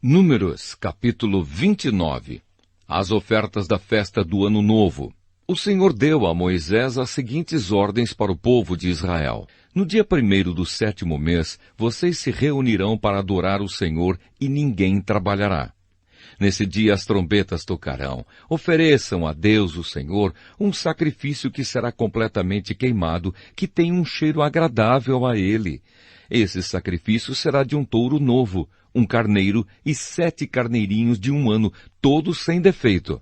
Números, capítulo 29. As ofertas da festa do Ano Novo. O Senhor deu a Moisés as seguintes ordens para o povo de Israel. No dia 1º do 7º mês, vocês se reunirão para adorar o Senhor e ninguém trabalhará. Nesse dia as trombetas tocarão. Ofereçam a Deus, o Senhor, um sacrifício que será completamente queimado, que tem um cheiro agradável a Ele. Esse sacrifício será de um touro novo, um carneiro e 7 carneirinhos de 1 ano, todos sem defeito.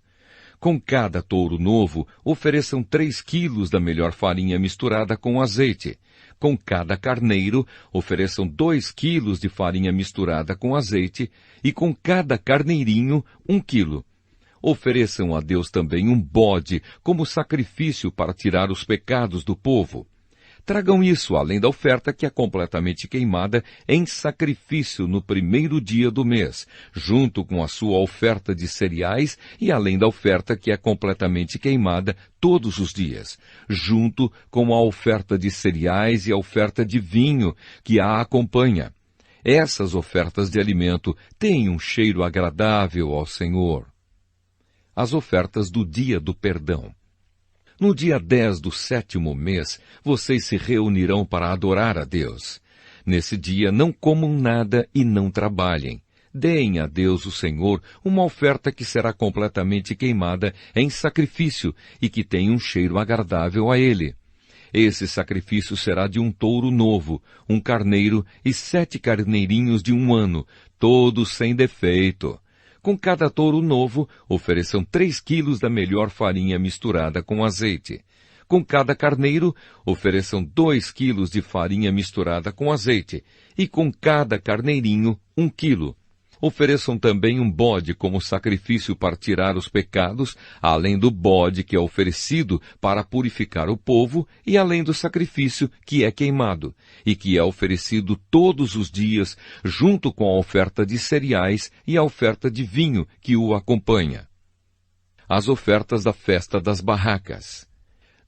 Com cada touro novo, ofereçam 3 quilos da melhor farinha misturada com azeite. Com cada carneiro, ofereçam 2 quilos de farinha misturada com azeite, e com cada carneirinho, 1 quilo. Ofereçam a Deus também um bode, como sacrifício para tirar os pecados do povo. Tragam isso, além da oferta que é completamente queimada, em sacrifício no 1º dia do mês, junto com a sua oferta de cereais e além da oferta que é completamente queimada todos os dias, junto com a oferta de cereais e a oferta de vinho que a acompanha. Essas ofertas de alimento têm um cheiro agradável ao Senhor. As ofertas do dia do perdão. No dia 10 do 7º mês, vocês se reunirão para adorar a Deus. Nesse dia não comam nada e não trabalhem. Deem a Deus, o Senhor, uma oferta que será completamente queimada em sacrifício e que tem um cheiro agradável a Ele. Esse sacrifício será de um touro novo, um carneiro e 7 carneirinhos de 1 ano, todos sem defeito. Com cada touro novo, ofereçam 3 quilos da melhor farinha misturada com azeite. Com cada carneiro, ofereçam 2 quilos de farinha misturada com azeite. E com cada carneirinho, 1 quilo. Ofereçam também um bode como sacrifício para tirar os pecados, além do bode que é oferecido para purificar o povo e além do sacrifício que é queimado, e que é oferecido todos os dias, junto com a oferta de cereais e a oferta de vinho que o acompanha. As ofertas da festa das barracas.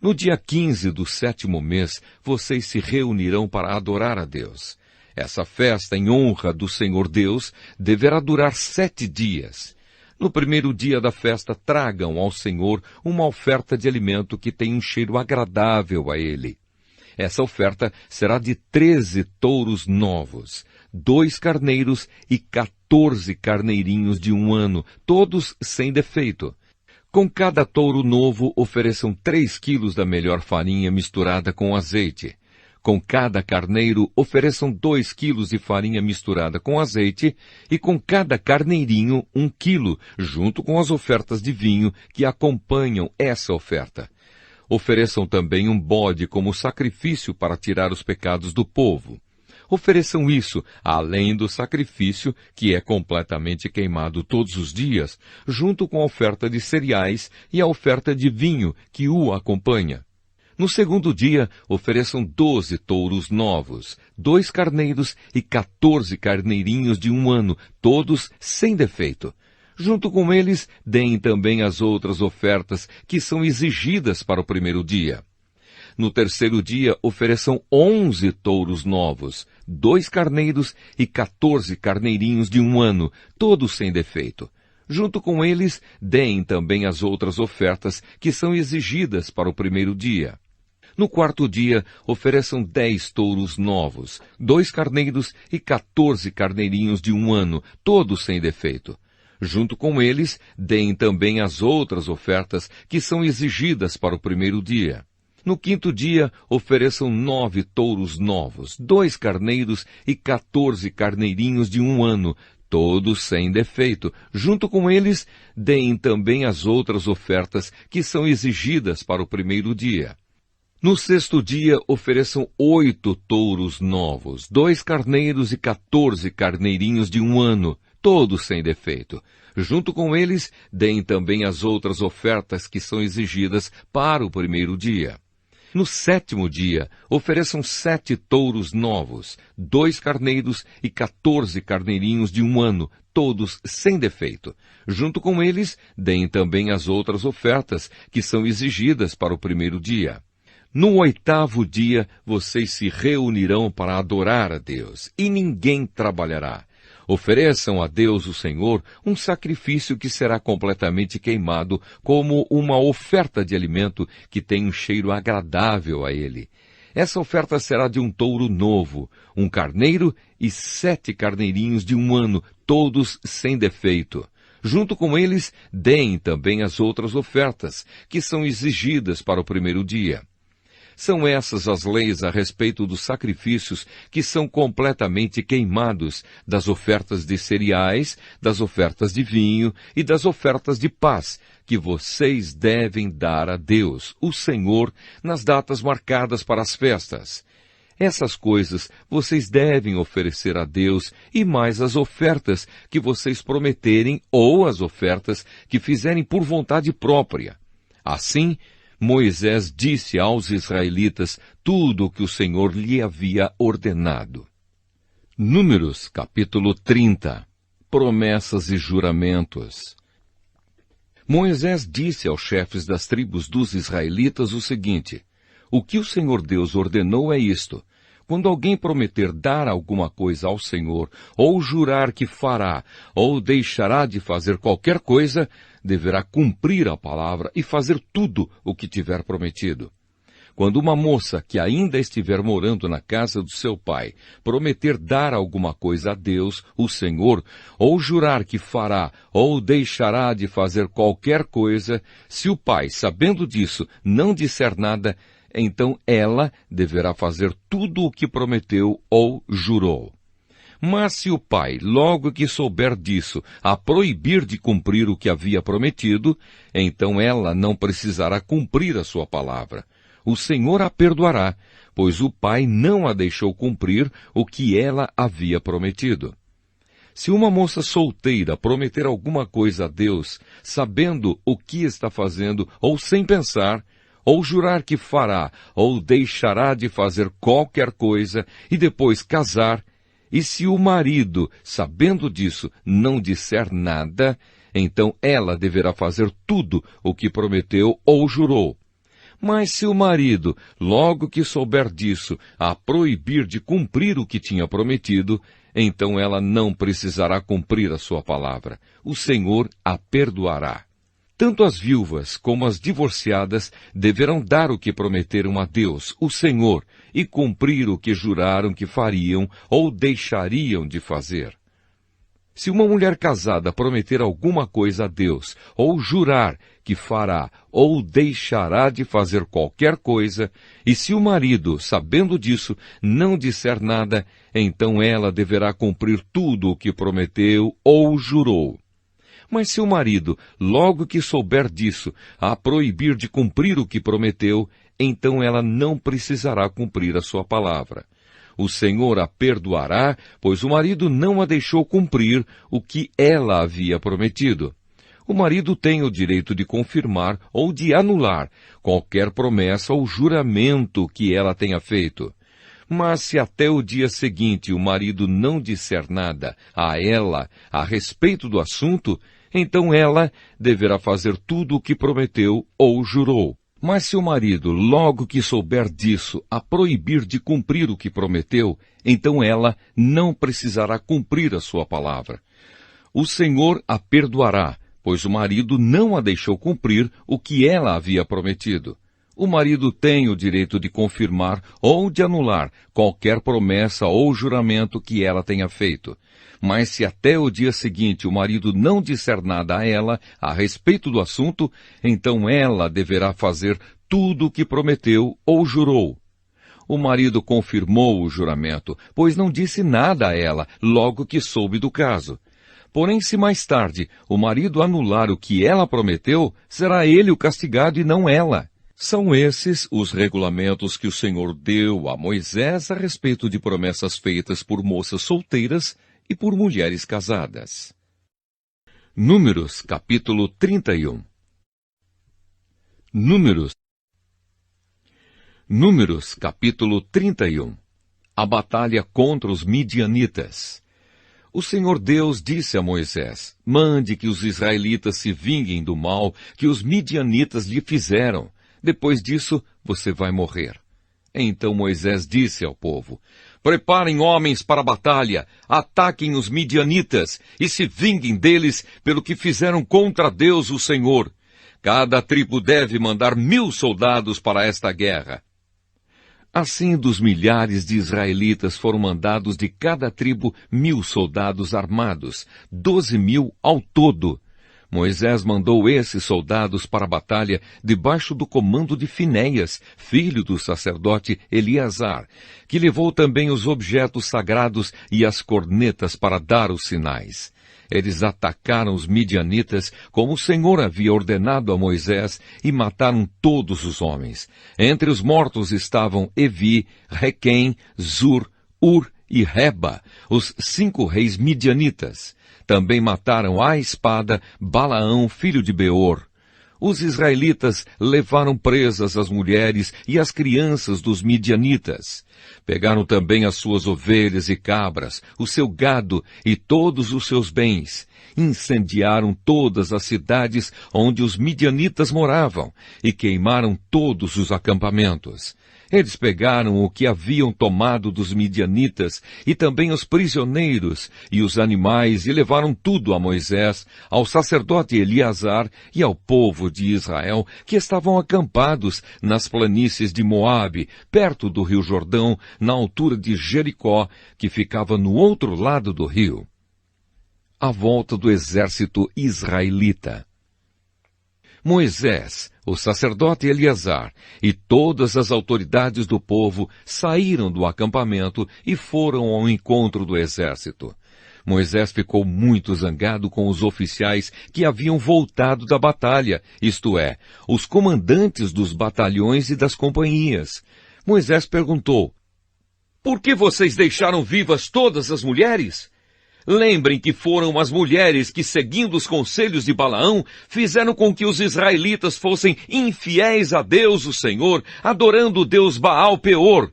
No dia 15 do 7º mês, vocês se reunirão para adorar a Deus. Essa festa em honra do Senhor Deus deverá durar 7 dias. No 1º dia da festa, tragam ao Senhor uma oferta de alimento que tem um cheiro agradável a Ele. Essa oferta será de 13 touros novos, 2 carneiros e 14 carneirinhos de 1 ano, todos sem defeito. Com cada touro novo, ofereçam 3 quilos da melhor farinha misturada com azeite. Com cada carneiro, ofereçam 2 quilos de farinha misturada com azeite, e com cada carneirinho, 1 quilo, junto com as ofertas de vinho que acompanham essa oferta. Ofereçam também um bode como sacrifício para tirar os pecados do povo. Ofereçam isso, além do sacrifício, que é completamente queimado todos os dias, junto com a oferta de cereais e a oferta de vinho que o acompanha. No 2º dia, ofereçam 12 touros novos, 2 carneiros e 14 carneirinhos de 1 ano, todos sem defeito. Junto com eles, deem também as outras ofertas que são exigidas para o 1º dia. No 3º dia, ofereçam 11 touros novos, 2 carneiros e 14 carneirinhos de 1 ano, todos sem defeito. Junto com eles, deem também as outras ofertas que são exigidas para o 1º dia. No 4º dia, ofereçam 10 touros novos, 2 carneiros e 14 carneirinhos de 1 ano, todos sem defeito. Junto com eles, deem também as outras ofertas que são exigidas para o 1º dia. No 5º dia, ofereçam 9 touros novos, 2 carneiros e 14 carneirinhos de 1 ano, todos sem defeito. Junto com eles, deem também as outras ofertas que são exigidas para o 1º dia. No 6º dia, ofereçam 8 touros novos, 2 carneiros e 14 carneirinhos de 1 ano, todos sem defeito. Junto com eles, deem também as outras ofertas que são exigidas para o 1º dia. No 7º dia, ofereçam 7 touros novos, 2 carneiros e 14 carneirinhos de 1 ano, todos sem defeito. Junto com eles, deem também as outras ofertas que são exigidas para o 1º dia. No 8º dia, vocês se reunirão para adorar a Deus, e ninguém trabalhará. Ofereçam a Deus o Senhor um sacrifício que será completamente queimado como uma oferta de alimento que tem um cheiro agradável a Ele. Essa oferta será de um touro novo, um carneiro e 7 carneirinhos de 1 ano, todos sem defeito. Junto com eles, deem também as outras ofertas, que são exigidas para o primeiro dia. São essas as leis a respeito dos sacrifícios que são completamente queimados, das ofertas de cereais, das ofertas de vinho e das ofertas de paz, que vocês devem dar a Deus, o Senhor, nas datas marcadas para as festas. Essas coisas vocês devem oferecer a Deus e mais as ofertas que vocês prometerem ou as ofertas que fizerem por vontade própria. Assim, Moisés disse aos israelitas tudo o que o Senhor lhe havia ordenado. Números, capítulo 30. Promessas e juramentos. Moisés disse aos chefes das tribos dos israelitas o seguinte: o que o Senhor Deus ordenou é isto: quando alguém prometer dar alguma coisa ao Senhor, ou jurar que fará, ou deixará de fazer qualquer coisa, deverá cumprir a palavra e fazer tudo o que tiver prometido. Quando uma moça que ainda estiver morando na casa do seu pai prometer dar alguma coisa a Deus, o Senhor, ou jurar que fará ou deixará de fazer qualquer coisa, se o pai, sabendo disso, não disser nada, então ela deverá fazer tudo o que prometeu ou jurou. Mas se o pai, logo que souber disso, a proibir de cumprir o que havia prometido, então ela não precisará cumprir a sua palavra. O Senhor a perdoará, pois o pai não a deixou cumprir o que ela havia prometido. Se uma moça solteira prometer alguma coisa a Deus, sabendo o que está fazendo ou sem pensar, ou jurar que fará ou deixará de fazer qualquer coisa e depois casar, e se o marido, sabendo disso, não disser nada, então ela deverá fazer tudo o que prometeu ou jurou. Mas se o marido, logo que souber disso, a proibir de cumprir o que tinha prometido, então ela não precisará cumprir a sua palavra. O Senhor a perdoará. Tanto as viúvas como as divorciadas deverão dar o que prometeram a Deus, o Senhor, e cumprir o que juraram que fariam ou deixariam de fazer. Se uma mulher casada prometer alguma coisa a Deus, ou jurar que fará ou deixará de fazer qualquer coisa, e se o marido, sabendo disso, não disser nada, então ela deverá cumprir tudo o que prometeu ou jurou. Mas se o marido, logo que souber disso, a proibir de cumprir o que prometeu, então ela não precisará cumprir a sua palavra. O Senhor a perdoará, pois o marido não a deixou cumprir o que ela havia prometido. O marido tem o direito de confirmar ou de anular qualquer promessa ou juramento que ela tenha feito. Mas se até o dia seguinte o marido não disser nada a ela a respeito do assunto, então ela deverá fazer tudo o que prometeu ou jurou. Mas se o marido, logo que souber disso, a proibir de cumprir o que prometeu, então ela não precisará cumprir a sua palavra. O Senhor a perdoará, pois o marido não a deixou cumprir o que ela havia prometido. O marido tem o direito de confirmar ou de anular qualquer promessa ou juramento que ela tenha feito. Mas se até o dia seguinte o marido não disser nada a ela a respeito do assunto, então ela deverá fazer tudo o que prometeu ou jurou. O marido confirmou o juramento, pois não disse nada a ela logo que soube do caso. Porém, se mais tarde o marido anular o que ela prometeu, será ele o castigado e não ela. São esses os regulamentos que o Senhor deu a Moisés a respeito de promessas feitas por moças solteiras e por mulheres casadas. Números, capítulo 31. Números, capítulo 31. A batalha contra os midianitas. O Senhor Deus disse a Moisés: mande que os israelitas se vinguem do mal que os midianitas lhe fizeram. Depois disso, você vai morrer. Então Moisés disse ao povo: Preparem homens para a batalha, ataquem os midianitas e se vinguem deles pelo que fizeram contra Deus o Senhor. Cada tribo deve mandar 1000 soldados para esta guerra. Assim, dos milhares de israelitas foram mandados de cada tribo 1000 soldados armados, 12.000 ao todo. Moisés mandou esses soldados para a batalha debaixo do comando de Finéias, filho do sacerdote Eleazar, que levou também os objetos sagrados e as cornetas para dar os sinais. Eles atacaram os midianitas como o Senhor havia ordenado a Moisés e mataram todos os homens. Entre os mortos estavam Evi, Requém, Zur, Ur e Reba, os 5 reis midianitas. Também mataram à espada Balaão, filho de Beor. Os israelitas levaram presas as mulheres e as crianças dos midianitas. Pegaram também as suas ovelhas e cabras, o seu gado e todos os seus bens. Incendiaram todas as cidades onde os midianitas moravam e queimaram todos os acampamentos. Eles pegaram o que haviam tomado dos midianitas e também os prisioneiros e os animais e levaram tudo a Moisés, ao sacerdote Eleazar e ao povo de Israel que estavam acampados nas planícies de Moabe, perto do rio Jordão, na altura de Jericó, que ficava no outro lado do rio. A volta do exército israelita. Moisés, o sacerdote Eleazar e todas as autoridades do povo saíram do acampamento e foram ao encontro do exército. Moisés ficou muito zangado com os oficiais que haviam voltado da batalha, isto é, os comandantes dos batalhões e das companhias. Moisés perguntou: "Por que vocês deixaram vivas todas as mulheres? Lembrem que foram as mulheres que, seguindo os conselhos de Balaão, fizeram com que os israelitas fossem infiéis a Deus, o Senhor, adorando o Deus Baal Peor.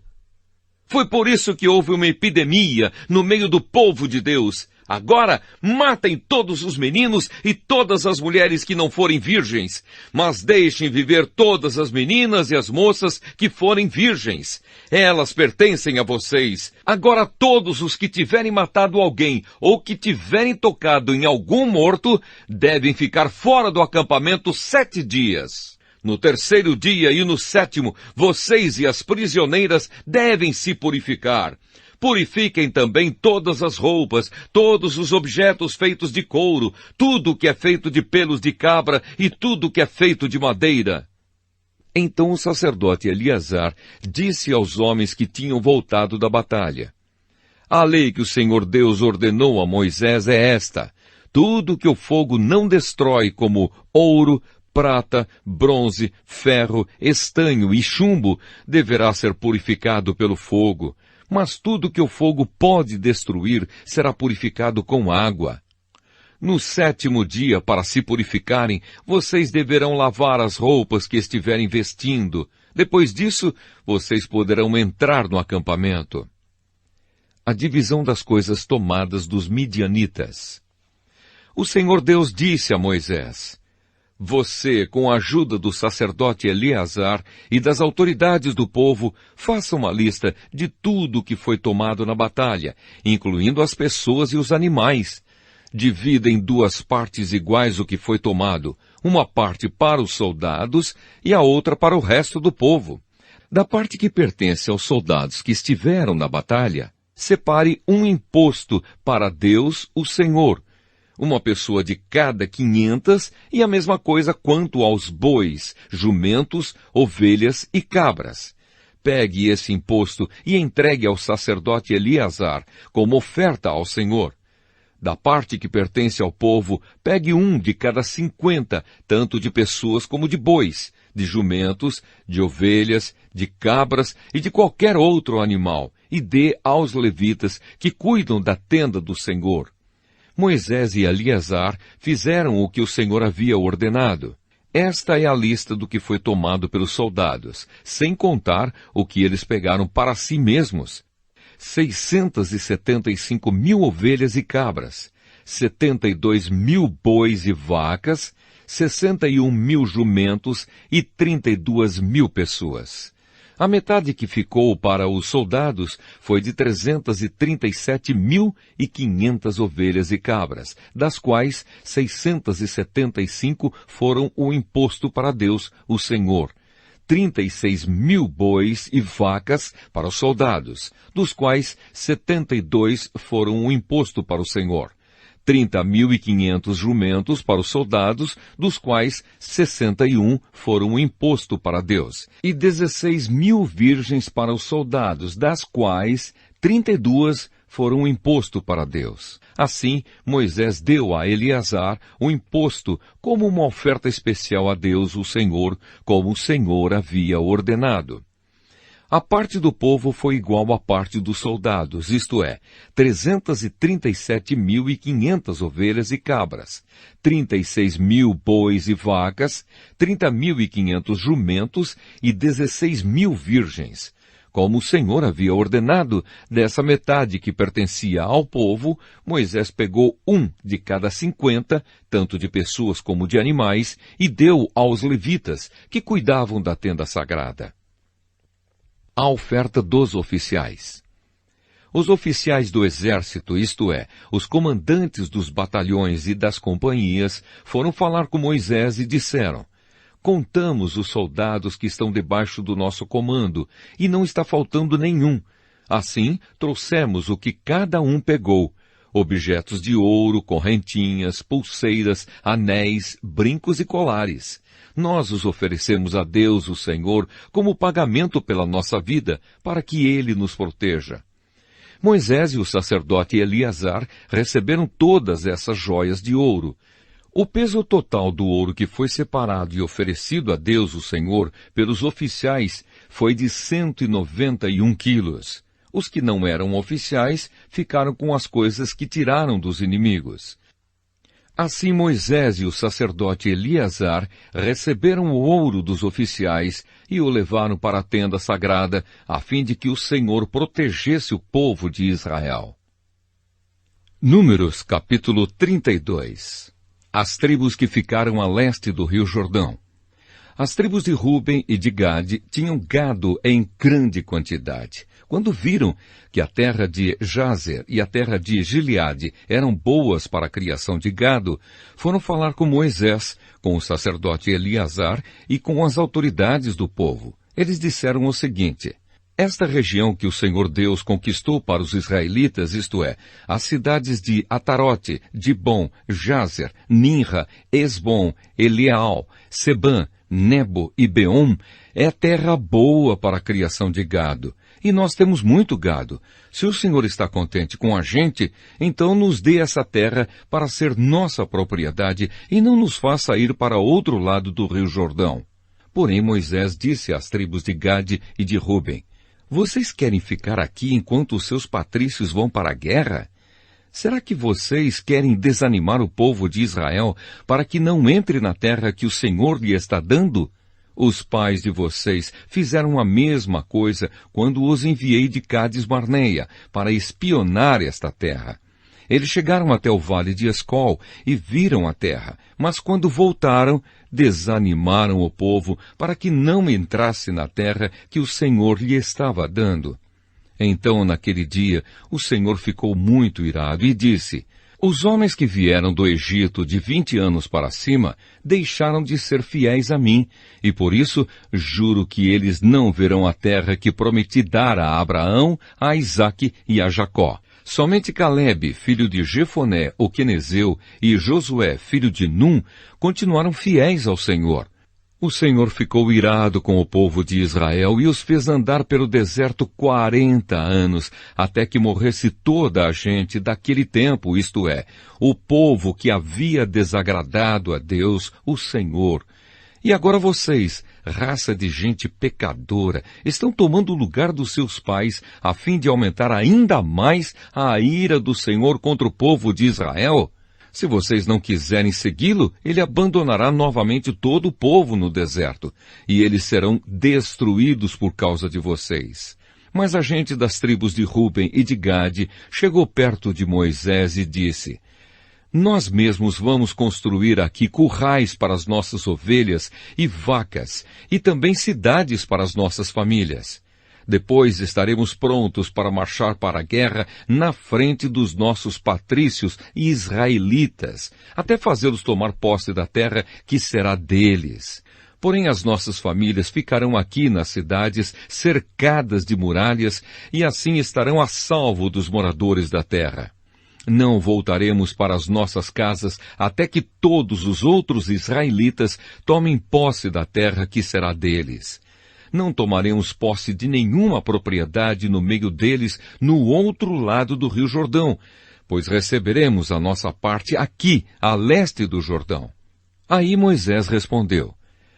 Foi por isso que houve uma epidemia no meio do povo de Deus. Agora, matem todos os meninos e todas as mulheres que não forem virgens, mas deixem viver todas as meninas e as moças que forem virgens. Elas pertencem a vocês. Agora todos os que tiverem matado alguém ou que tiverem tocado em algum morto devem ficar fora do acampamento 7 dias. No 3º dia e no 7º, vocês e as prisioneiras devem se purificar. Purifiquem também todas as roupas, todos os objetos feitos de couro, tudo que é feito de pelos de cabra e tudo que é feito de madeira." Então o sacerdote Eleazar disse aos homens que tinham voltado da batalha: "A lei que o Senhor Deus ordenou a Moisés é esta: tudo que o fogo não destrói, como ouro, prata, bronze, ferro, estanho e chumbo, deverá ser purificado pelo fogo. Mas tudo que o fogo pode destruir será purificado com água. No 7º dia, para se purificarem, vocês deverão lavar as roupas que estiverem vestindo. Depois disso, vocês poderão entrar no acampamento." A divisão das coisas tomadas dos midianitas. O Senhor Deus disse a Moisés: "Você, com a ajuda do sacerdote Eleazar e das autoridades do povo, faça uma lista de tudo que foi tomado na batalha, incluindo as pessoas e os animais. Divida em 2 partes iguais o que foi tomado, uma parte para os soldados e a outra para o resto do povo. Da parte que pertence aos soldados que estiveram na batalha, separe um imposto para Deus, o Senhor, uma pessoa de cada 500, e a mesma coisa quanto aos bois, jumentos, ovelhas e cabras. Pegue esse imposto e entregue ao sacerdote Eleazar como oferta ao Senhor. Da parte que pertence ao povo, pegue um de cada 50, tanto de pessoas como de bois, de jumentos, de ovelhas, de cabras e de qualquer outro animal, e dê aos levitas que cuidam da tenda do Senhor." Moisés e Eleazar fizeram o que o Senhor havia ordenado. Esta é a lista do que foi tomado pelos soldados, sem contar o que eles pegaram para si mesmos: 675.000 ovelhas e cabras, 72.000 bois e vacas, 61.000 jumentos e 32.000 pessoas. A metade que ficou para os soldados foi de 337.500 ovelhas e cabras, das quais 675 foram o imposto para Deus, o Senhor. 36.000 bois e vacas para os soldados, dos quais 72 foram o imposto para o Senhor. 30.500 jumentos para os soldados, dos quais 61 foram o imposto para Deus, e 16.000 virgens para os soldados, das quais 32 foram o imposto para Deus. Assim, Moisés deu a Eleazar o imposto como uma oferta especial a Deus, o Senhor, como o Senhor havia ordenado. A parte do povo foi igual à parte dos soldados, isto é, 337.500 ovelhas e cabras, 36.000 bois e vacas, 30.500 jumentos e 16.000 virgens. Como o Senhor havia ordenado, dessa metade que pertencia ao povo, Moisés pegou um de cada 50, tanto de pessoas como de animais, e deu aos levitas, que cuidavam da tenda sagrada. A oferta dos oficiais. Os oficiais do exército, isto é, os comandantes dos batalhões e das companhias, foram falar com Moisés e disseram: contamos os soldados que estão debaixo do nosso comando, e não está faltando nenhum. Assim, trouxemos o que cada um pegou: objetos de ouro, correntinhas, pulseiras, anéis, brincos e colares. Nós os oferecemos a Deus, o Senhor, como pagamento pela nossa vida, para que Ele nos proteja. Moisés e o sacerdote Eleazar receberam todas essas joias de ouro. O peso total do ouro que foi separado e oferecido a Deus, o Senhor, pelos oficiais, foi de 191 quilos. Os que não eram oficiais ficaram com as coisas que tiraram dos inimigos. Assim Moisés e o sacerdote Eleazar receberam o ouro dos oficiais e o levaram para a tenda sagrada, a fim de que o Senhor protegesse o povo de Israel. Números capítulo 32. As tribos que ficaram a leste do rio Jordão. As tribos de Ruben e de Gade tinham gado em grande quantidade. Quando viram que a terra de Jazer e a terra de Gileade eram boas para a criação de gado, foram falar com Moisés, com o sacerdote Eleazar e com as autoridades do povo. Eles disseram o seguinte: esta região que o Senhor Deus conquistou para os israelitas, isto é, as cidades de Atarote, Dibom, Jazer, Ninra, Esbom, Eleal, Sebã, Nebo e Beom, é terra boa para a criação de gado. E nós temos muito gado. Se o Senhor está contente com a gente, então nos dê essa terra para ser nossa propriedade e não nos faça ir para outro lado do rio Jordão. Porém Moisés disse às tribos de Gade e de Ruben: vocês querem ficar aqui enquanto os seus patrícios vão para a guerra? Será que vocês querem desanimar o povo de Israel para que não entre na terra que o Senhor lhe está dando? Os pais de vocês fizeram a mesma coisa quando os enviei de Cades-Barneia para espionar esta terra. Eles chegaram até o vale de Escol e viram a terra, mas quando voltaram, desanimaram o povo para que não entrasse na terra que o Senhor lhe estava dando. Então, naquele dia, o Senhor ficou muito irado e disse: os homens que vieram do Egito de 20 anos para cima deixaram de ser fiéis a mim, e por isso juro que eles não verão a terra que prometi dar a Abraão, a Isaque e a Jacó. Somente Calebe, filho de Jefoné, o quenezeu, e Josué, filho de Num, continuaram fiéis ao Senhor. O Senhor ficou irado com o povo de Israel e os fez andar pelo deserto 40 anos, até que morresse toda a gente daquele tempo, isto é, o povo que havia desagradado a Deus, o Senhor. E agora vocês, raça de gente pecadora, estão tomando o lugar dos seus pais, a fim de aumentar ainda mais a ira do Senhor contra o povo de Israel? Se vocês não quiserem segui-lo, ele abandonará novamente todo o povo no deserto, e eles serão destruídos por causa de vocês. Mas a gente das tribos de Ruben e de Gade chegou perto de Moisés e disse: Nós mesmos vamos construir aqui currais para as nossas ovelhas e vacas, e também cidades para as nossas famílias. Depois estaremos prontos para marchar para a guerra na frente dos nossos patrícios e israelitas, até fazê-los tomar posse da terra que será deles. Porém, as nossas famílias ficarão aqui nas cidades cercadas de muralhas e assim estarão a salvo dos moradores da terra. Não voltaremos para as nossas casas até que todos os outros israelitas tomem posse da terra que será deles. Não tomaremos posse de nenhuma propriedade no meio deles no outro lado do rio Jordão, pois receberemos a nossa parte aqui, a leste do Jordão. Aí Moisés respondeu: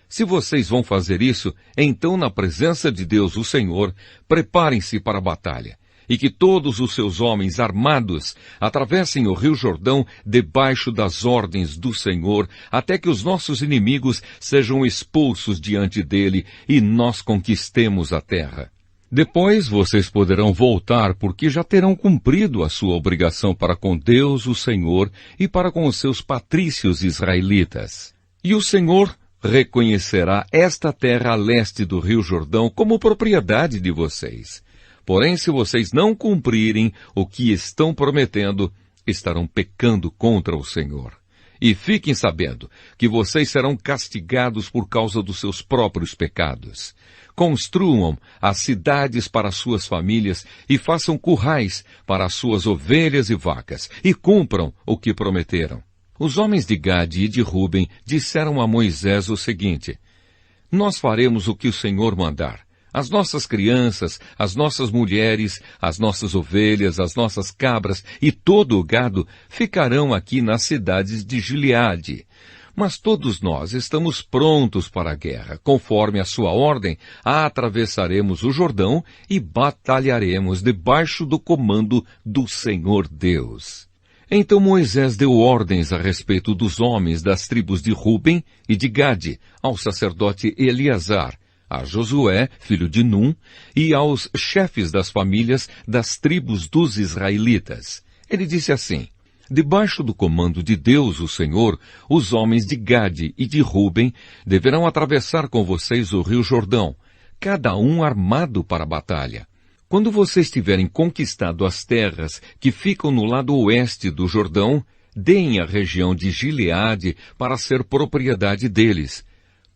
se vocês vão fazer isso, então na presença de Deus o Senhor, preparem-se para a batalha. E que todos os seus homens armados atravessem o rio Jordão debaixo das ordens do Senhor, até que os nossos inimigos sejam expulsos diante dele e nós conquistemos a terra. Depois vocês poderão voltar, porque já terão cumprido a sua obrigação para com Deus, o Senhor, e para com os seus patrícios israelitas. E o Senhor reconhecerá esta terra a leste do rio Jordão como propriedade de vocês. Porém, se vocês não cumprirem o que estão prometendo, estarão pecando contra o Senhor. E fiquem sabendo que vocês serão castigados por causa dos seus próprios pecados. Construam as cidades para suas famílias e façam currais para as suas ovelhas e vacas, e cumpram o que prometeram. Os homens de Gade e de Ruben disseram a Moisés o seguinte: nós faremos o que o Senhor mandar. As nossas crianças, as nossas mulheres, as nossas ovelhas, as nossas cabras e todo o gado ficarão aqui nas cidades de Gileade. Mas todos nós estamos prontos para a guerra. Conforme a sua ordem, atravessaremos o Jordão e batalharemos debaixo do comando do Senhor Deus. Então Moisés deu ordens a respeito dos homens das tribos de Ruben e de Gade ao sacerdote Eleazar, a Josué, filho de Num, e aos chefes das famílias das tribos dos israelitas. Ele disse assim: debaixo do comando de Deus, o Senhor, os homens de Gade e de Ruben deverão atravessar com vocês o rio Jordão, cada um armado para a batalha. Quando vocês tiverem conquistado as terras que ficam no lado oeste do Jordão, deem a região de Gileade para ser propriedade deles.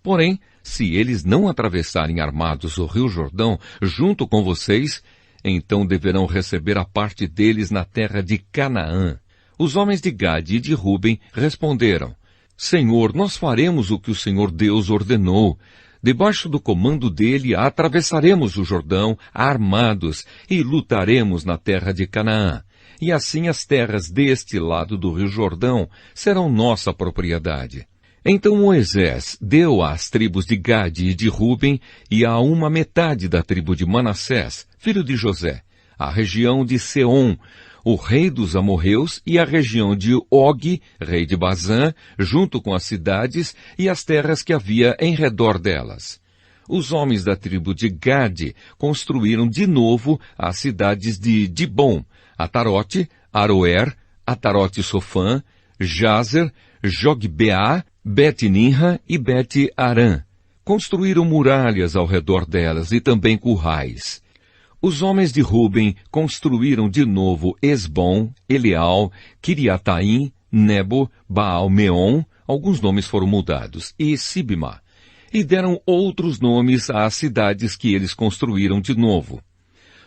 Porém, se eles não atravessarem armados o rio Jordão junto com vocês, então deverão receber a parte deles na terra de Canaã. Os homens de Gade e de Ruben responderam: Senhor, nós faremos o que o Senhor Deus ordenou. Debaixo do comando dele atravessaremos o Jordão armados e lutaremos na terra de Canaã. E assim as terras deste lado do rio Jordão serão nossa propriedade. Então Moisés deu às tribos de Gade e de Ruben e a uma metade da tribo de Manassés, filho de José, a região de Seom, o rei dos amorreus, e a região de Og, rei de Bazã, junto com as cidades e as terras que havia em redor delas. Os homens da tribo de Gade construíram de novo as cidades de Dibom, Atarote, Aroer, Atarote-Sofã, Jazer, Jogbeá, Bet-Ninra e Bet-Arã. Construíram muralhas ao redor delas e também currais. Os homens de Ruben construíram de novo Esbom, Eleal, Kiriataim, Nebo, Baal-Meon, alguns nomes foram mudados, e Sibma, e deram outros nomes às cidades que eles construíram de novo.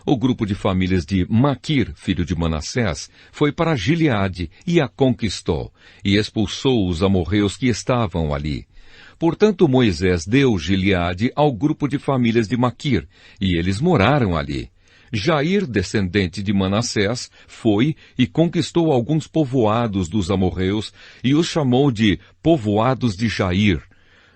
O grupo de famílias de Maquir, filho de Manassés, foi para Gileade e a conquistou, e expulsou os amorreus que estavam ali. Portanto, Moisés deu Gileade ao grupo de famílias de Maquir, e eles moraram ali. Jair, descendente de Manassés, foi e conquistou alguns povoados dos amorreus e os chamou de povoados de Jair.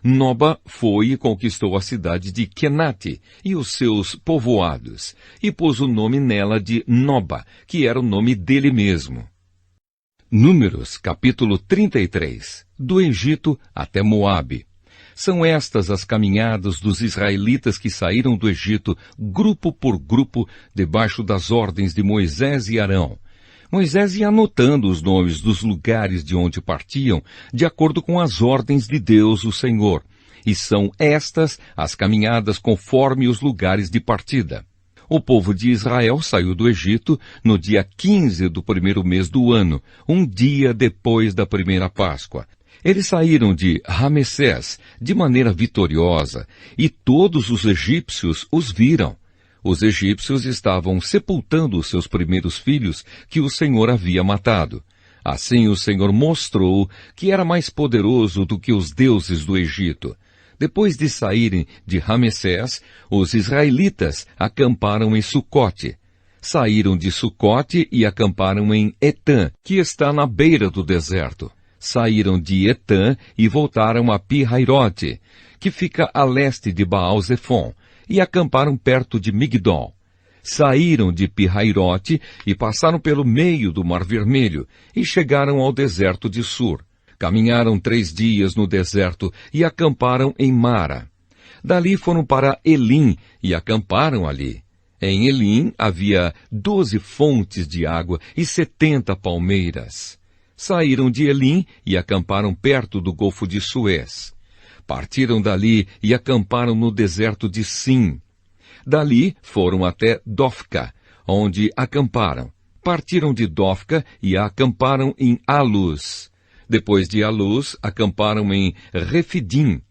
Noba foi e conquistou a cidade de Kenate e os seus povoados, e pôs o nome nela de Noba, que era o nome dele mesmo. Números, capítulo 33. Do Egito até Moabe. São estas as caminhadas dos israelitas que saíram do Egito, grupo por grupo, debaixo das ordens de Moisés e Arão. Moisés ia anotando os nomes dos lugares de onde partiam, de acordo com as ordens de Deus, o Senhor. E são estas as caminhadas conforme os lugares de partida. O povo de Israel saiu do Egito no dia 15 do primeiro mês do ano, um dia depois da primeira Páscoa. Eles saíram de Ramessés de maneira vitoriosa, e todos os egípcios os viram. Os egípcios estavam sepultando os seus primeiros filhos que o Senhor havia matado. Assim o Senhor mostrou que era mais poderoso do que os deuses do Egito. Depois de saírem de Ramessés, os israelitas acamparam em Sucote. Saíram de Sucote e acamparam em Etã, que está na beira do deserto. Saíram de Etã e voltaram a Pi-Hairote, que fica a leste de Baal-Zefon, e acamparam perto de Migdol. Saíram de Pi-Hairote e passaram pelo meio do Mar Vermelho e chegaram ao deserto de Sur. Caminharam 3 dias no deserto e acamparam em Mara. Dali foram para Elim e acamparam ali. Em Elim havia 12 fontes de água e 70 palmeiras. Saíram de Elim e acamparam perto do Golfo de Suez. Partiram dali e acamparam no deserto de Sim. Dali foram até Dofca, onde acamparam. Partiram de Dofca e acamparam em Alus. Depois de Alus, acamparam em Refidim.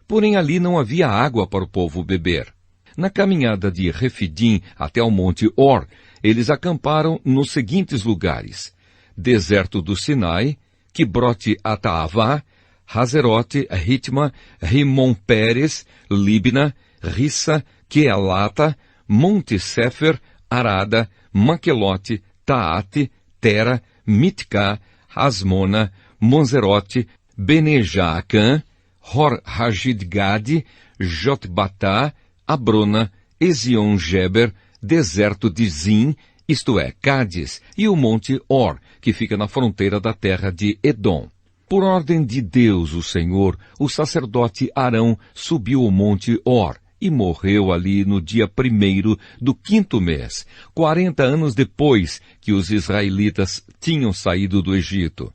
Porém ali não havia água para o povo beber. Na caminhada de Refidim até o monte Or, eles acamparam nos seguintes lugares: deserto do Sinai, Quibrote Ataavá, Hazerote, Ritma, Rimon Pérez, Libna, Rissa, Quealata, Monte Sefer, Arada, Maquelote, Taate, Tera, Mitká, Asmona, Monzerote, Benejaacã, Hor-Hagidgade, Jotbatá, Abrona, Ezion-Geber, deserto de Zim, isto é, Cádiz, e o monte Or, que fica na fronteira da terra de Edom. Por ordem de Deus, o Senhor, o sacerdote Arão subiu o monte Or e morreu ali no dia 1º do 5º mês, 40 anos depois que os israelitas tinham saído do Egito.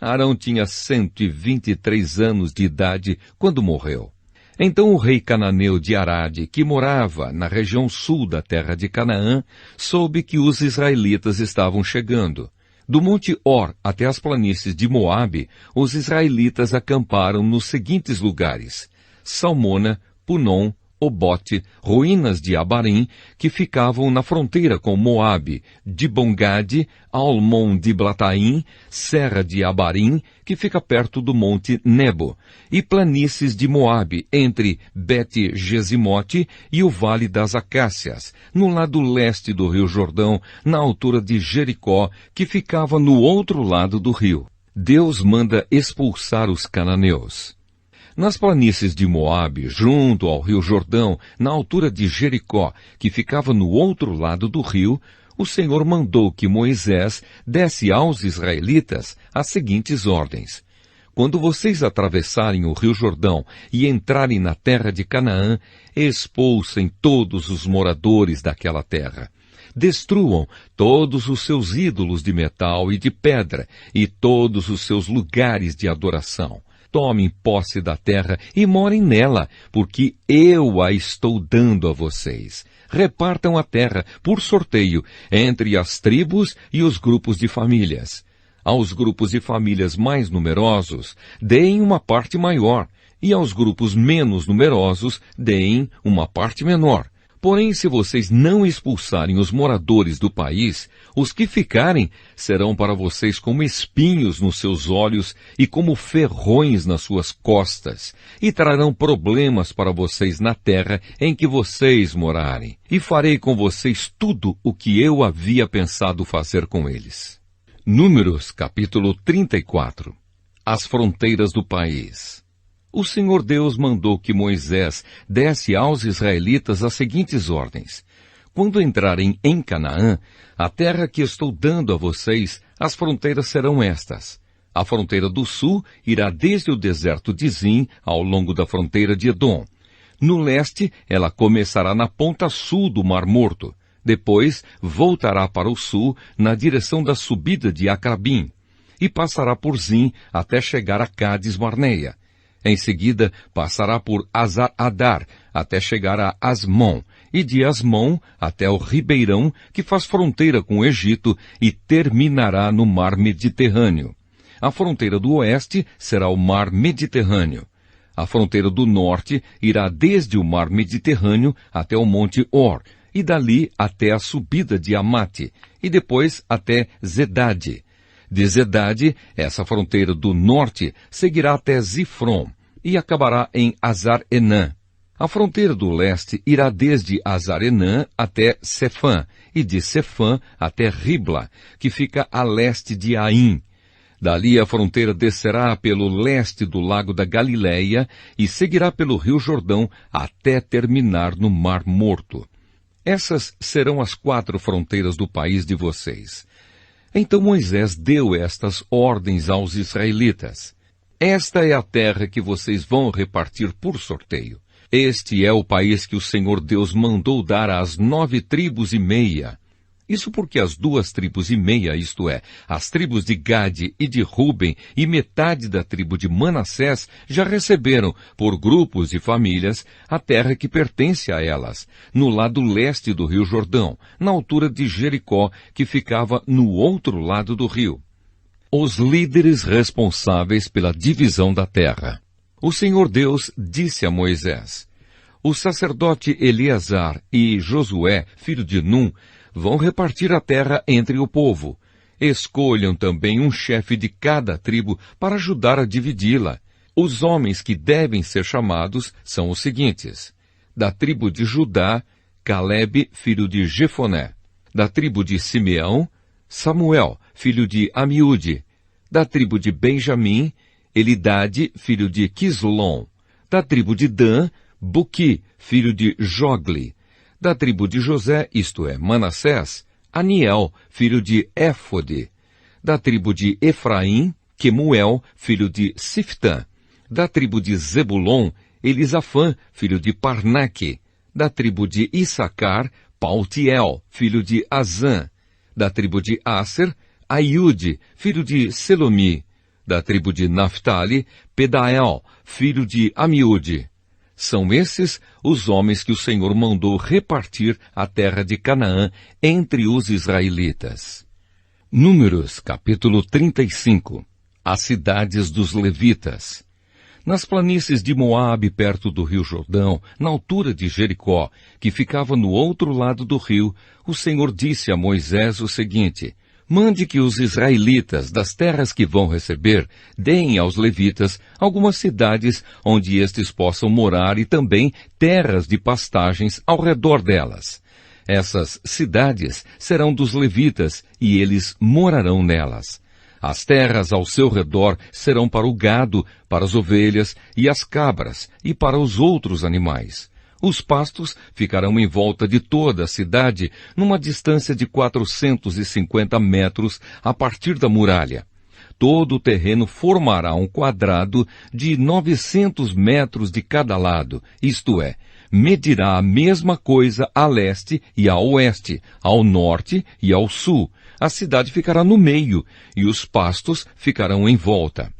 Arão tinha 123 anos de idade quando morreu. Então o rei cananeu de Arade, que morava na região sul da terra de Canaã, soube que os israelitas estavam chegando. Do monte Or até as planícies de Moabe, os israelitas acamparam nos seguintes lugares: Salmona, Punom, Obote, ruínas de Abarim, que ficavam na fronteira com Moabe, Dibongade, Almon de Blataim, Serra de Abarim, que fica perto do monte Nebo, e planícies de Moabe, entre Bet-Gesimote e o Vale das Acácias, no lado leste do rio Jordão, na altura de Jericó, que ficava no outro lado do rio. Deus manda expulsar os cananeus. Nas planícies de Moabe, junto ao rio Jordão, na altura de Jericó, que ficava no outro lado do rio, o Senhor mandou que Moisés desse aos israelitas as seguintes ordens: quando vocês atravessarem o rio Jordão e entrarem na terra de Canaã, expulsem todos os moradores daquela terra. Destruam todos os seus ídolos de metal e de pedra e todos os seus lugares de adoração. Tomem posse da terra e morem nela, porque eu a estou dando a vocês. Repartam a terra por sorteio entre as tribos e os grupos de famílias. Aos grupos de famílias mais numerosos, deem uma parte maior, e aos grupos menos numerosos, deem uma parte menor. Porém, se vocês não expulsarem os moradores do país, os que ficarem serão para vocês como espinhos nos seus olhos e como ferrões nas suas costas, e trarão problemas para vocês na terra em que vocês morarem. E farei com vocês tudo o que eu havia pensado fazer com eles. Números, capítulo 34. As fronteiras do país. O Senhor Deus mandou que Moisés desse aos israelitas as seguintes ordens: quando entrarem em Canaã, a terra que estou dando a vocês, as fronteiras serão estas. A fronteira do sul irá desde o deserto de Zim ao longo da fronteira de Edom. No leste, ela começará na ponta sul do Mar Morto. Depois voltará para o sul, na direção da subida de Acrabim, e passará por Zim até chegar a Cádiz Barneia. Em seguida, passará por Azar-Adar até chegar a Asmon, e de Asmon até o ribeirão que faz fronteira com o Egito e terminará no mar Mediterrâneo. A fronteira do oeste será o mar Mediterrâneo. A fronteira do norte irá desde o mar Mediterrâneo até o monte Or, e dali até a subida de Amate, e depois até Zedade. De Zedade, essa fronteira do norte seguirá até Zifron, e acabará em Azar-Enã. A fronteira do leste irá desde Azar-Enã até Sefã, e de Sefã até Ribla, que fica a leste de Aim. Dali a fronteira descerá pelo leste do lago da Galileia e seguirá pelo rio Jordão até terminar no Mar Morto. Essas serão as 4 fronteiras do país de vocês. Então Moisés deu estas ordens aos israelitas. Esta é a terra que vocês vão repartir por sorteio. Este é o país que o Senhor Deus mandou dar às 9 tribos e meia. Isso porque as 2 tribos e meia, isto é, as tribos de Gade e de Ruben e metade da tribo de Manassés, já receberam, por grupos e famílias, a terra que pertence a elas, no lado leste do rio Jordão, na altura de Jericó, que ficava no outro lado do rio. Os líderes responsáveis pela divisão da terra. O Senhor Deus disse a Moisés: o sacerdote Eleazar e Josué, filho de Num, vão repartir a terra entre o povo. Escolham também um chefe de cada tribo para ajudar a dividi-la. Os homens que devem ser chamados são os seguintes: da tribo de Judá, Calebe, filho de Jefoné; da tribo de Simeão, Samuel, filho de Amiúde; da tribo de Benjamim, Elidade, filho de Quislom; da tribo de Dan, Buqui, filho de Jogli; da tribo de José, isto é, Manassés, Aniel, filho de Éfode; da tribo de Efraim, Quemuel, filho de Siftã; da tribo de Zebulon, Elisafã, filho de Parnaque; da tribo de Issacar, Paltiel, filho de Azã; da tribo de Aser, Aiude, filho de Selomi; da tribo de Naphtali, Pedael, filho de Amiúde. São esses os homens que o Senhor mandou repartir a terra de Canaã entre os israelitas. Números, capítulo 35. As cidades dos levitas. Nas planícies de Moabe, perto do rio Jordão, na altura de Jericó, que ficava no outro lado do rio, o Senhor disse a Moisés o seguinte: mande que os israelitas, das terras que vão receber, deem aos levitas algumas cidades onde estes possam morar e também terras de pastagens ao redor delas. Essas cidades serão dos levitas e eles morarão nelas. As terras ao seu redor serão para o gado, para as ovelhas e as cabras e para os outros animais. Os pastos ficarão em volta de toda a cidade, numa distância de 450 metros a partir da muralha. Todo o terreno formará um quadrado de 900 metros de cada lado, isto é, medirá a mesma coisa a leste e a oeste, ao norte e ao sul. A cidade ficará no meio, e os pastos ficarão em volta.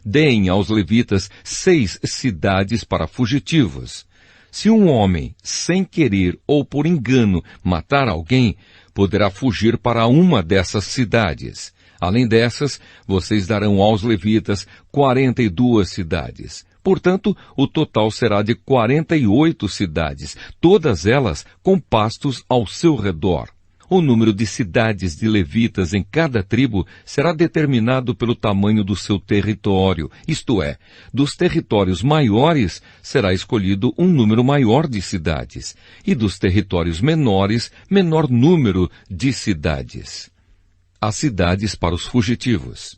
Deem aos levitas 6 cidades para fugitivos. Se um homem, sem querer ou por engano, matar alguém, poderá fugir para uma dessas cidades. Além dessas, vocês darão aos levitas 42 cidades. Portanto, o total será de 48 cidades, todas elas com pastos ao seu redor. O número de cidades de levitas em cada tribo será determinado pelo tamanho do seu território, isto é, dos territórios maiores será escolhido um número maior de cidades, e dos territórios menores, menor número de cidades. As cidades para os fugitivos.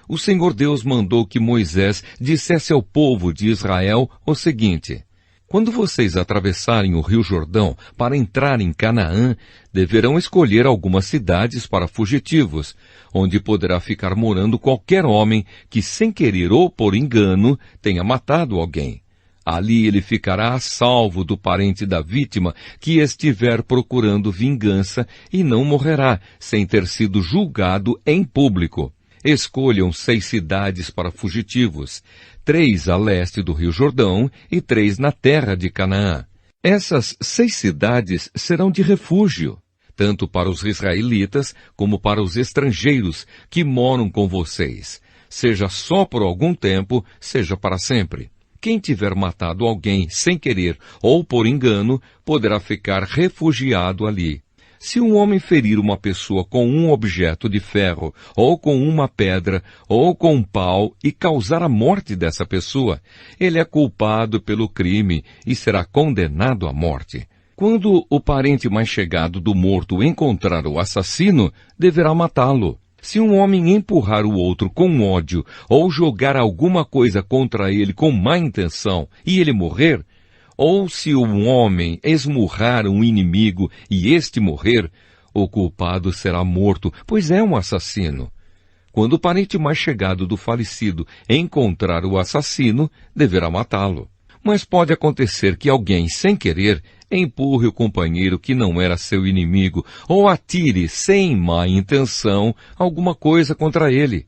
O Senhor Deus mandou que Moisés dissesse ao povo de Israel o seguinte: quando vocês atravessarem o rio Jordão para entrar em Canaã, deverão escolher algumas cidades para fugitivos, onde poderá ficar morando qualquer homem que, sem querer ou por engano, tenha matado alguém. Ali ele ficará a salvo do parente da vítima que estiver procurando vingança e não morrerá sem ter sido julgado em público. Escolham 6 cidades para fugitivos, 3 a leste do Rio Jordão e 3 na terra de Canaã. Essas 6 cidades serão de refúgio, tanto para os israelitas como para os estrangeiros que moram com vocês, seja só por algum tempo, seja para sempre. Quem tiver matado alguém sem querer ou por engano, poderá ficar refugiado ali. Se um homem ferir uma pessoa com um objeto de ferro, ou com uma pedra, ou com um pau, e causar a morte dessa pessoa, ele é culpado pelo crime e será condenado à morte. Quando o parente mais chegado do morto encontrar o assassino, deverá matá-lo. Se um homem empurrar o outro com ódio ou jogar alguma coisa contra ele com má intenção e ele morrer, ou se um homem esmurrar um inimigo e este morrer, o culpado será morto, pois é um assassino. Quando o parente mais chegado do falecido encontrar o assassino, deverá matá-lo. Mas pode acontecer que alguém, sem querer, empurre o companheiro que não era seu inimigo, ou atire, sem má intenção, alguma coisa contra ele.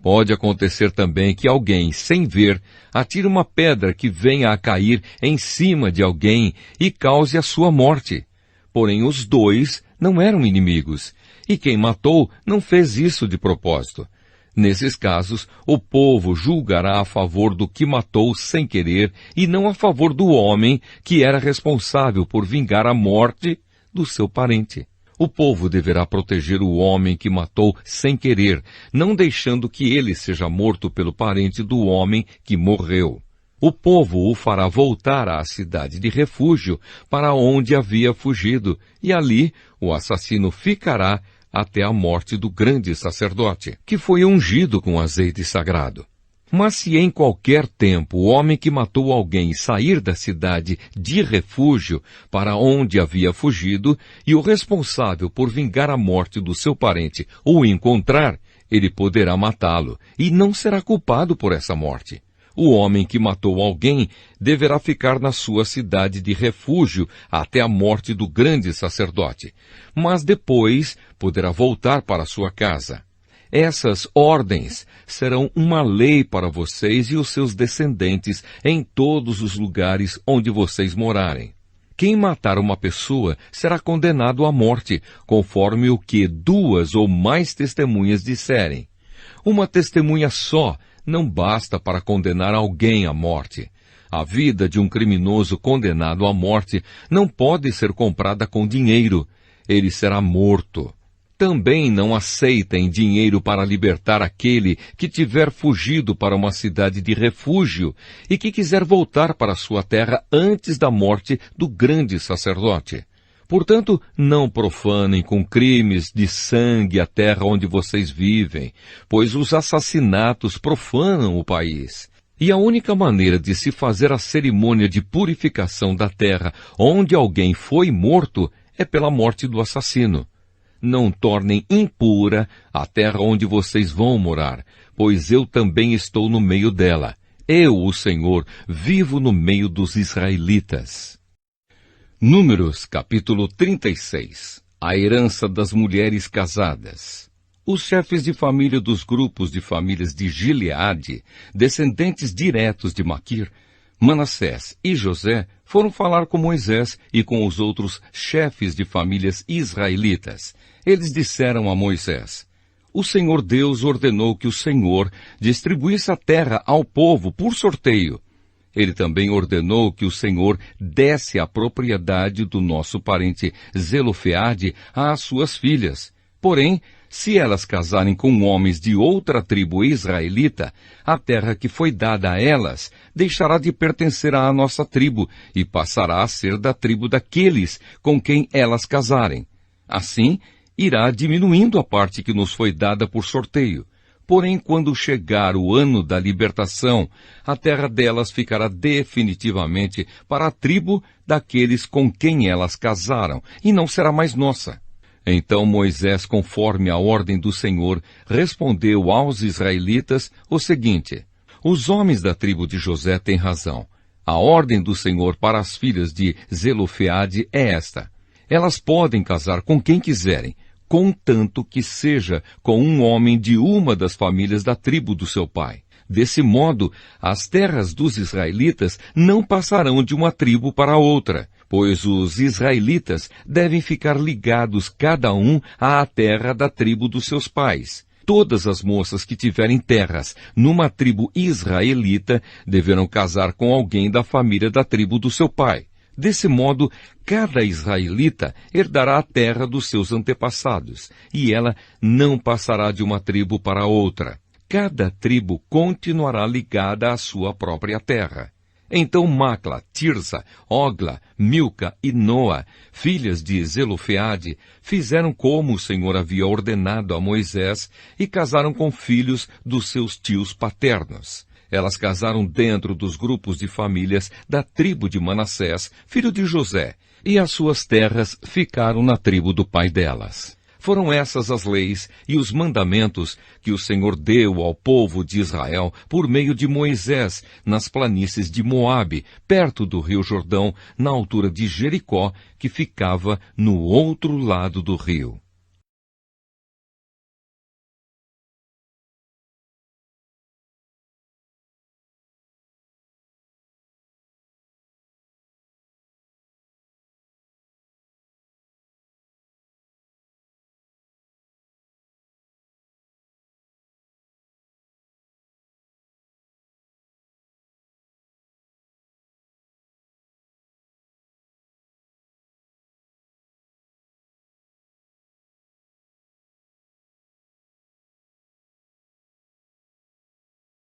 Pode acontecer também que alguém, sem ver, atire uma pedra que venha a cair em cima de alguém e cause a sua morte. Porém, os dois não eram inimigos, e quem matou não fez isso de propósito. Nesses casos, o povo julgará a favor do que matou sem querer e não a favor do homem que era responsável por vingar a morte do seu parente. O povo deverá proteger o homem que matou sem querer, não deixando que ele seja morto pelo parente do homem que morreu. O povo o fará voltar à cidade de refúgio para onde havia fugido, e ali o assassino ficará até a morte do grande sacerdote, que foi ungido com azeite sagrado. Mas se em qualquer tempo o homem que matou alguém sair da cidade de refúgio para onde havia fugido, e o responsável por vingar a morte do seu parente o encontrar, ele poderá matá-lo, e não será culpado por essa morte. O homem que matou alguém deverá ficar na sua cidade de refúgio até a morte do grande sacerdote, mas depois poderá voltar para sua casa. Essas ordens serão uma lei para vocês e os seus descendentes em todos os lugares onde vocês morarem. Quem matar uma pessoa será condenado à morte, conforme o que 2 ou mais testemunhas disserem. Uma testemunha só não basta para condenar alguém à morte. A vida de um criminoso condenado à morte não pode ser comprada com dinheiro. Ele será morto. Também não aceitem dinheiro para libertar aquele que tiver fugido para uma cidade de refúgio e que quiser voltar para sua terra antes da morte do grande sacerdote. Portanto, não profanem com crimes de sangue a terra onde vocês vivem, pois os assassinatos profanam o país. E a única maneira de se fazer a cerimônia de purificação da terra onde alguém foi morto é pela morte do assassino. Não tornem impura a terra onde vocês vão morar, pois eu também estou no meio dela. Eu, o Senhor, vivo no meio dos israelitas. Números, capítulo 36. A herança das mulheres casadas. Os chefes de família dos grupos de famílias de Gileade, descendentes diretos de Maquir, Manassés e José, foram falar com Moisés e com os outros chefes de famílias israelitas. Eles disseram a Moisés: o Senhor Deus ordenou que o Senhor distribuísse a terra ao povo por sorteio. Ele também ordenou que o Senhor desse a propriedade do nosso parente Zelofeade às suas filhas. Porém, se elas casarem com homens de outra tribo israelita, a terra que foi dada a elas deixará de pertencer à nossa tribo e passará a ser da tribo daqueles com quem elas casarem. Assim, irá diminuindo a parte que nos foi dada por sorteio. Porém, quando chegar o ano da libertação, a terra delas ficará definitivamente para a tribo daqueles com quem elas casaram, e não será mais nossa. Então Moisés, conforme a ordem do Senhor, respondeu aos israelitas o seguinte: os homens da tribo de José têm razão. A ordem do Senhor para as filhas de Zelofeade é esta: elas podem casar com quem quiserem, contanto que seja com um homem de uma das famílias da tribo do seu pai. Desse modo, as terras dos israelitas não passarão de uma tribo para outra, pois os israelitas devem ficar ligados cada um à terra da tribo dos seus pais. Todas as moças que tiverem terras numa tribo israelita deverão casar com alguém da família da tribo do seu pai. Desse modo, cada israelita herdará a terra dos seus antepassados, e ela não passará de uma tribo para outra. Cada tribo continuará ligada à sua própria terra. Então Macla, Tirsa, Ogla, Milca e Noa, filhas de Zelofeade, fizeram como o Senhor havia ordenado a Moisés e casaram com filhos dos seus tios paternos. Elas casaram dentro dos grupos de famílias da tribo de Manassés, filho de José, e as suas terras ficaram na tribo do pai delas. Foram essas as leis e os mandamentos que o Senhor deu ao povo de Israel por meio de Moisés nas planícies de Moabe, perto do rio Jordão, na altura de Jericó, que ficava no outro lado do rio.